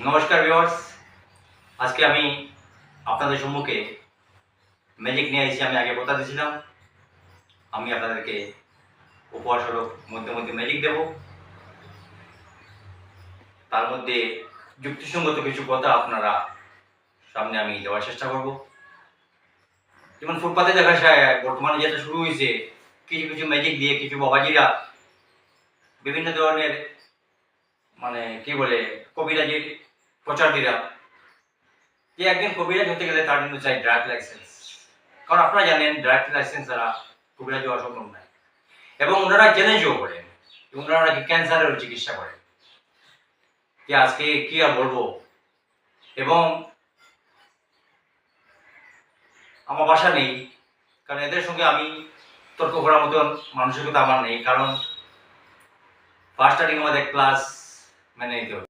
নমস্কার ভিউয়ার্স, আজকে আমি আপনাদের সম্মুখে ম্যাজিক নিয়ে এসেছি। আমি আগে কথা দিয়েছিলাম আমি আপনাদেরকে উপহারস্বরূপ মধ্যে মধ্যে ম্যাজিক দেব। তার মধ্যে যুক্তিসঙ্গত কিছু কথা আপনারা সামনে আমি দেওয়ার চেষ্টা করব। যেমন ফুটপাতে দেখা যায় বর্তমানে যেটা শুরু হয়েছে, কিছু কিছু ম্যাজিক দিয়ে কিছু বাবাজিরা বিভিন্ন ধরনের কি বলে কবিরাজির প্রচারীরা, যে একজন কবিরাজ হতে গেলে তার জন্য চাই ড্রাইভ লাইসেন্স। কারণ আপনারা জানেন ড্রাইভ লাইসেন্স ছাড়া কবিরাজ হওয়া সম্ভব নয়। এবং ওনারা চ্যালেঞ্জও করেন, ওনারা নাকি ক্যান্সারের চিকিৎসা করেন। যে আজকে কি আর বলবো। এবং আমার বাসা নেই, কারণ এদের সঙ্গে আমি তর্ক করার মতন মানসিকতা আমার নেই। কারণ ফার্স্ট স্টার্টিং আমাদের ক্লাস মেনে নিতে হবে।